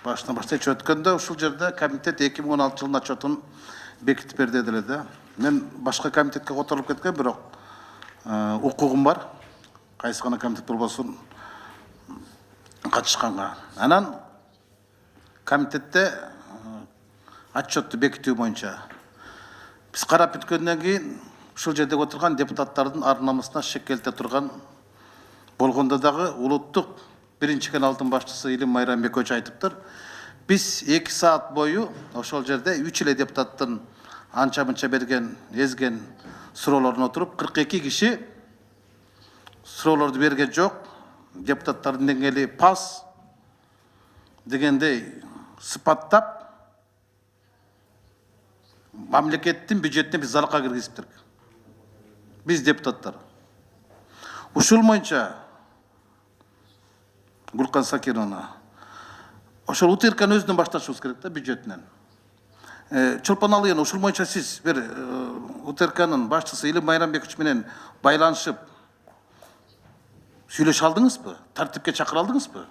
башынан баштайчы өткөндө ушул жерде комитет 2016 жылдын отчетун бекитип берди деле да. Мен башка комитетке которулуп кеткен, бирок укугум бар. Кайсы гана комитет болбосун катышканга. Анан комитетте отчетту бекитүү боюнча биз карап бүткөндөн кийин ушул жерде отурган депутаттардын ар намысына шек келте турган болгондо дагы улуттук биринчи каналдын башчысы Илим Майрамбекович айтыптыр. Биз 2 саат бою ошол жерде 3 эле депутаттын анча мынча берген, эзген суроолорун отуруп 42 киши суроолорду берген жок. Депутаттардын деңгээли пас дегендей сыпаттап мамлекеттин бюджетине биз залакка киргизиптир. Биз депутаттар. Ушул боюнча Гулкан Сакировна, ошол УТРКны өзүнөн башташыбыз керек да, бюджетинен. Чолпон Алыйын, ушул боюнча сиз бир УТРКнын башчысы Илим Майрамбекович менен байланышып сүйлөшө алдыңызбы? Тартипке чакыра алдыңызбы?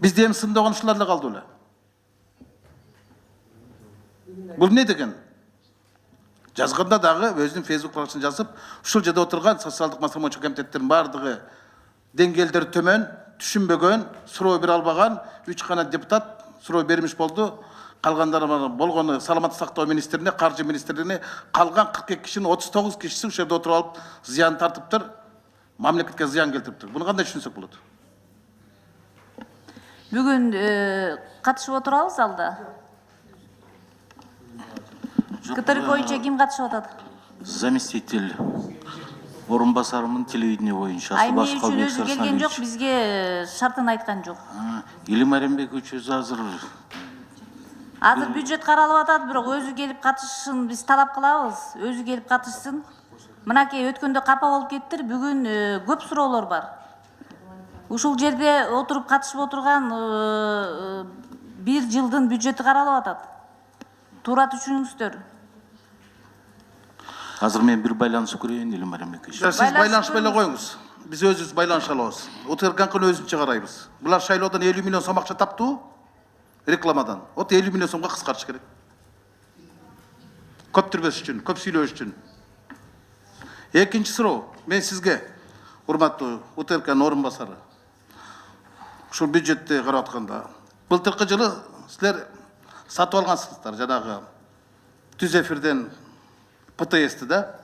Бизде эми сындаган ушулар эле калды беле. Бул не деген? Жазганда дагы өзүнүн Facebook паракчасына жазып, ушул жерде отурган социалдык маселе боюнча комитеттердин бардыгы деңгээлдери төмөн, түшүнбөгөн, суроо бере албаган 3 гана депутат суроо бермиш болду. Калгандары болгону саламаттык сактоо министрине, каржы министрлигине, калган 42 кишинин 39 кишиси ушул жерде отуруп алып зыян тартыптыр, мамлекетке зыян келтириптир. Буну кандай түшүнсөк болот? Бүгүн катышып отурабыз алда. КТРК боюнча ким катышып атат? Заместитель орынбасарымын телевидение боюнча. Эмне үчүн өзү келген жок, бизге шартын айткан жок. Илим Майрамбекович өзү Азыр бюджет каралып атат, бирок өзү келип катышышын биз талап кылабыз. Өзү келип катышсын. Мынакей өткөндө капа болуп кеттир, бүгүн көп суроолор бар. Ушул жерде отуруп катышып отурган 1 жылдын бюджети каралып атат. Туура түшүнүңүздөр. Азыр мен бир байланышып көрөйүн, Илим Майрамбекович. Сиз байланышпай эле коюңуз. Биз өзүбүз байланыша алабыз. УТРКны өзүнчө карайбыз. Булар шайлоодон 50 миллион сом акча таптыбы? Рекламадан. 50 миллион сомго кыскартыш керек. Көп түрбөс үчүн, көп сүйлөш үчүн. Экинчи суроо, мен сизге, урматтуу УТРКнын орунбасары, ушул бюджетти карап атканда, былтыркы жылы силер сатып алгансыздар, жанагы түз эфирден ПТС'ти да?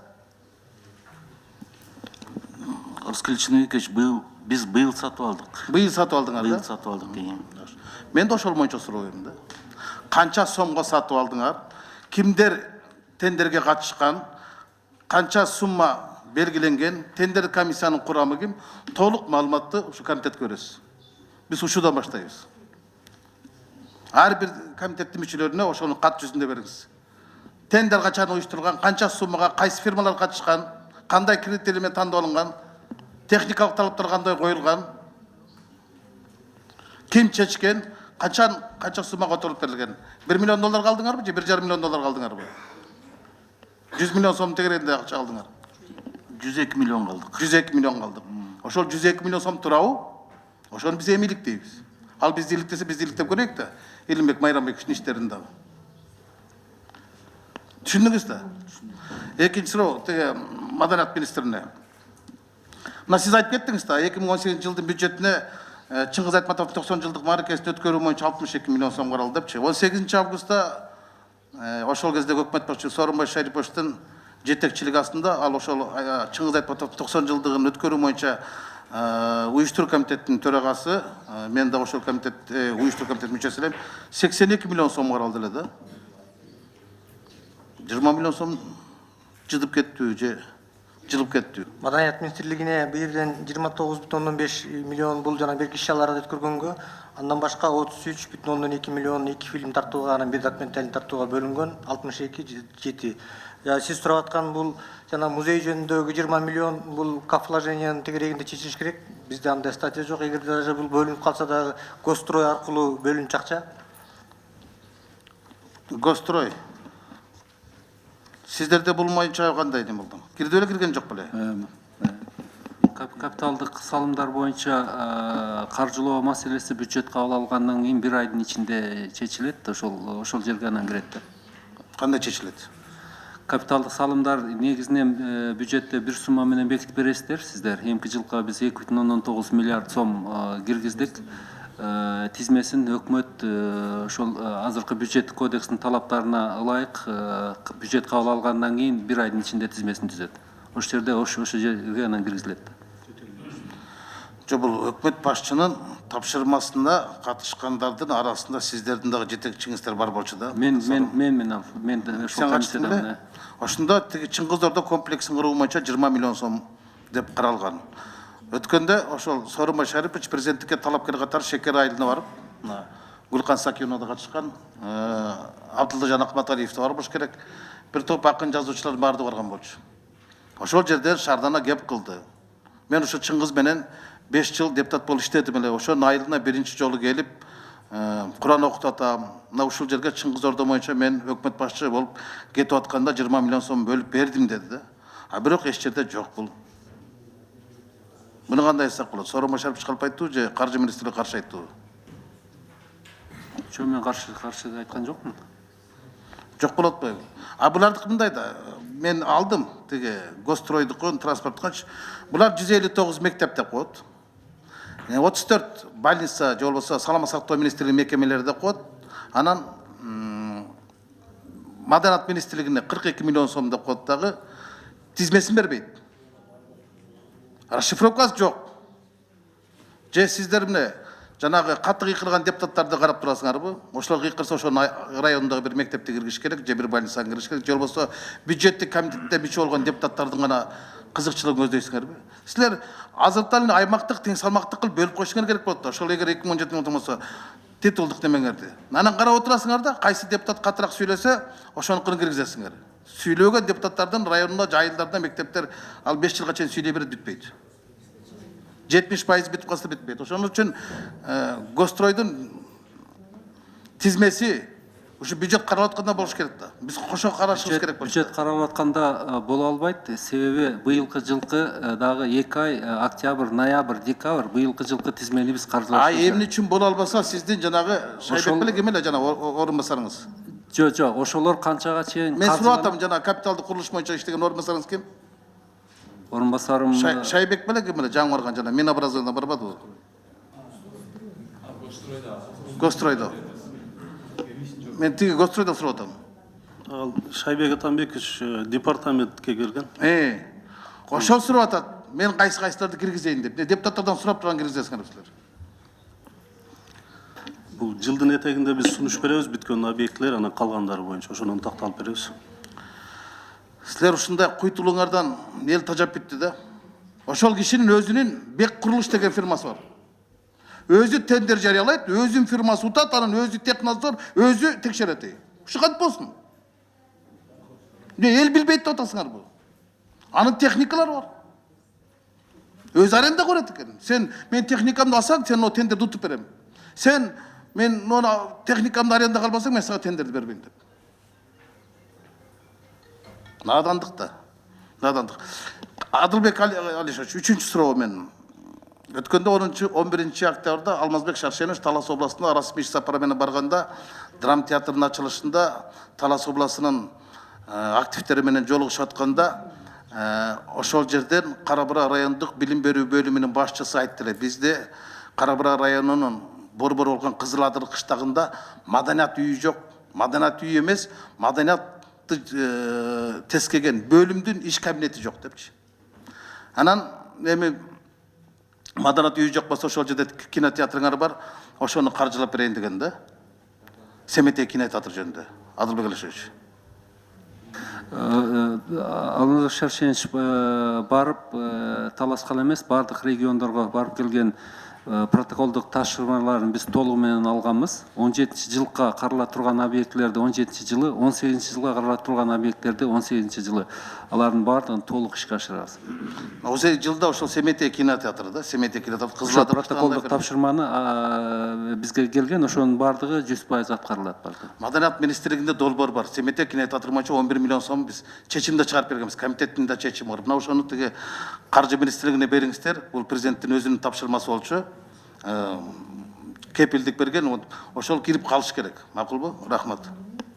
Раскольчинович, биз быйыл сатып алдык. Быйыл сатып алдыңар да? Быйыл сатып алдык дейм. Мен де ошол боюнча суройм да. Канча сомго сатып алдыңар? Кимдер тендерге катышкан? Канча сумма белгиленген? Тендер комиссиянын курамы ким? Толук маалыматты ушу комитетке бересиз. Биз ушудан баштайбыз. Ар бир комитеттин мүчөлөрүнө ошону кат жүзүндө бериңиз. Тендер качан уюштурулган, канча суммага, кайсы фирмалар катышкан, кандай критерий менен тандоо алынган, техникалык талаптар кандай коюлган, ким чечкен, канча суммага отуруп берилген. 1 миллион доллар алдыңарбы же 1,5 миллион доллар алдыңарбы? 100 миллион сом тегерегинде акча алдыңар. 102 миллион калдык. 102 миллион калдык. Ошол 102 миллион сом турабы? Ошону биз эмилик дейбиз. Ал бизди иликтесе биз иликтеп көрөйүк да. Илимбек Майрамбековичтин иштерин дагы. Түшүндүңүз да? Экинчи суроо теге маданият министрине. Мына сиз айтып кеттиңиз да, 2018 жылдын бюджетине Чыңгыз Айтматовдун 90 жылдык мааракесин өткөрүү боюнча 62 миллион сом каралды депчи. 18 августта ошол кезде өкмөт башчысы Сооронбай Шариповичтин жетекчилиги астында ал ошол Чыңгыз Айтматовдун 90 жылдыгын өткөрүү боюнча уюштуруу комитетинин төрагасы, мен да ошол комитет уюштуруу комитетинин мүчөсү элем, 82 миллион сом каралды эле да. 20 миллион сом жыдып кеттү же жылып кеттү. Маданият министрлигине бирден 29,5 миллион бул жана берки иш-чараларды өткөргөнгө, андан башка 33,2 миллион 2 фильм тартууга, анан 1 документальный тартууга бөлүнгөн 62,7. Сиз сурап аткан бул жана музей жөнүндөгү 20 миллион бул капвложениянын тегерегинде чечилиш керек. Бизде андай статья жок. Эгер даже бул бөлүнүп калса дагы гострой аркылуу бөлүнчү акча. Гострой. Сиздерде бул боюнча кандай дейм болду? Кирди эле кирген жок беле? Капиталдык салымдар боюнча каржылоо маселеси бюджет кабыл алгандан кийин 1 айдын ичинде чечилет, ошол жерге анан кирет да. Кандай чечилет? Капиталдык салымдар негизинен бюджетте бир сумма менен бекитип бересиздер сиздер. Эмки жылга биз 2,9 миллиард сом киргиздик. Тизмесин өкмөт ошол азыркы бюджеттик кодекстин талаптарына ылайык бюджет кабыл алгандан кийин 1 айдын ичинде тизмесин түзөт. Ошол жерде ошол жерге анан киргизилет. Бул өкмөт башчынын тапшырмасында катышкандардын арасында сиздердин дагы жетекчиңиздер бар болчу да. Мен ошол Сен качтың беле? Ошондо тиги Чыңгыз-Ордо комплексин куруу боюнча 20 миллион сом деп каралган. Өткөндө ошол Сооронбай Шарипович президенттикке талапкер катары Шекер айылына барып, Гүлкан Сакиевна да катышкан, Абдылжан Акматалиев да бар болуш керек. Бир топ акын жазуучулар баардыгы барган болчу. Ошол жерден шаардана кеп кылды. Мен ошо Чыңгыз менен 5 жыл депутат болуп иштедим эле. Ошонун айылына биринчи жолу келип, Куран окутатам. Мына ушул жерге Чыңгыз-Ордо боюнча мен өкмөт башчы болуп кетип атканда 20 миллион сом бөлүп бердим деди да. А бирок эч жерде жок бул. Муну кандай эсеп болот? Сооронбай Шарипович калп айттыбы же каржы министри каршы айттыбы? Жок, мен каршы айткан жокмун. Жок болот атпайбы? А булардыкы мындай да, мен алдым тиги Гостройдукун, транспорттукун. Булар 159 мектеп деп коет. 34 больница же болбосо саламат сактоо министрлиги мекемелери деп коет. Анан Маданат министрлигине 42 миллион сом деп коет дагы тизмесин бербейт. Расшифровкасы жок. Же сиздер эмне жанагы катты кыйкырган депутаттарды карап турасыңарбы? Ошолор кыйкырса ошол райондогу бир мектепти киргизиш керек, же бир больницаны киргизиш керек, же болбосо бюджеттик комитетте мүчө болгон депутаттардын гана кызыкчылыгын көздөйсүңөрбү? Силер азыртан эле аймактык тең салмактык кылып бөлүп коюшуңар керек болот да. Ошол эгер 2017 жылы болсо титулдук немеңерди. Анан карап отурасыңар да, кайсы депутат катыраак сүйлөсө, ошонукун киргизесиңер. Сүйлөгөн депутаттардын районунда, жайылдарда мектептер ал 5 жылга чейин сүйлөй берет, бүтпөйт. 70% бүтүп калса бүтпөйт. Ошон үчүн Гостройдун тизмеси ушу бюджет каралып атканда болуш керек да. Биз кошо карашыбыз керек болчу. Бюджет каралып атканда боло албайт. Себеби быйылкы жылкы дагы 2 ай октябрь, ноябрь, декабрь быйылкы жылкы тизмени биз каржылашыбыз. Эмне үчүн боло албаса сиздин жанагы Шайбек беле ким эле жана орун басарыңыз? Жок, ошолор канчага чейин Мен сурап атам, жана капиталдык курулуш боюнча иштеген орун басарыңыз ким? орун басарым Шайбек беле ким эле жаңы барган жана Минобразованиеда барбадыбы? Гостройдо. Мен тиги Гостройдо сурап атам. Ал Шайбек Атамбекович департаментке келген. Ошол сурап атат. Мен кайсыларды киргизейин деп. Депутаттардан сурап турган киргизесиңер силер. Бул жылдын этегинде биз сунуш беребиз бүткөн объектилер, анан калгандары боюнча ошону такталып беребиз. Силер ушундай куйтулуңардан эл тажап бүттү да. Ошол кишинин өзүнүн Бек курулуш деген фирмасы бар. Өзү тендер жарыялайт, өзүнүн фирмасы утат, анан өзү технадзор, өзү текшерет. Ушу кантип болсун? Эл билбейт деп атасыңарбы? Анын техникалары бар. Өз аренда көрөт экен. Мен техникамды алсаң, сен о тендерди утуп берем. Мен техникамды аренда калбасаң, мен сага тендерди бербейм деп. Надандык да. Надандык. Адылбек Алишевич, 3-чү суроо мен. Өткөндө 11 октябрда Алмазбек Шаршенович Талас областына расмий сапар менен барганда драма театрынын ачылышында Талас областынын активдери менен жолугушуп атканда ошол жерден Кара-Бура райондук билим берүү бөлүмүнүн башчысы айтты эле, бизде Кара-Бура районунун борбор болгон Кызыл Адыр кыштагында маданият үйү жок. Маданият үйү эмес, маданиятты тескеген бөлүмдүн иш кабинети жок депчи. Анан эми маданият үйү жок болсо ошол жерде кинотеатрыңар бар, ошону каржылап берейин деген да. Семетей кинотеатр жөнүндө. Адылбек Алишевич. Алмазбек Шаршенович барып Таласка эле эмес, бардык региондорго барып келген протоколдук тапшырмаларын биз толугу менен алганбыз. 17-жылга карала турган объектилерди 17-жылы, 18-жылга карала турган объектилерди 18-жылы. Алардын баардыгын толук ишке ашырабыз. Осы жылда ошол Семетей кинотеатры да, Семетей кинотеатры Ошол кызылат протоколдук тапшырманы бизге келген, ошонун баардыгы 100% аткарылат барды. Маданият министрлигинде долбоор бар. Семетей кинотеатры боюнча 11 миллион сом биз чечимде чыгарып бергенбиз. Комитеттин да чечими бар. Мына ошону тиги каржы министрлигине бериңиздер. Бул президенттин өзүнүн тапшырмасы болчу. Кепилдик берген, ошол кирип калыш керек. Макулбу? Рахмат.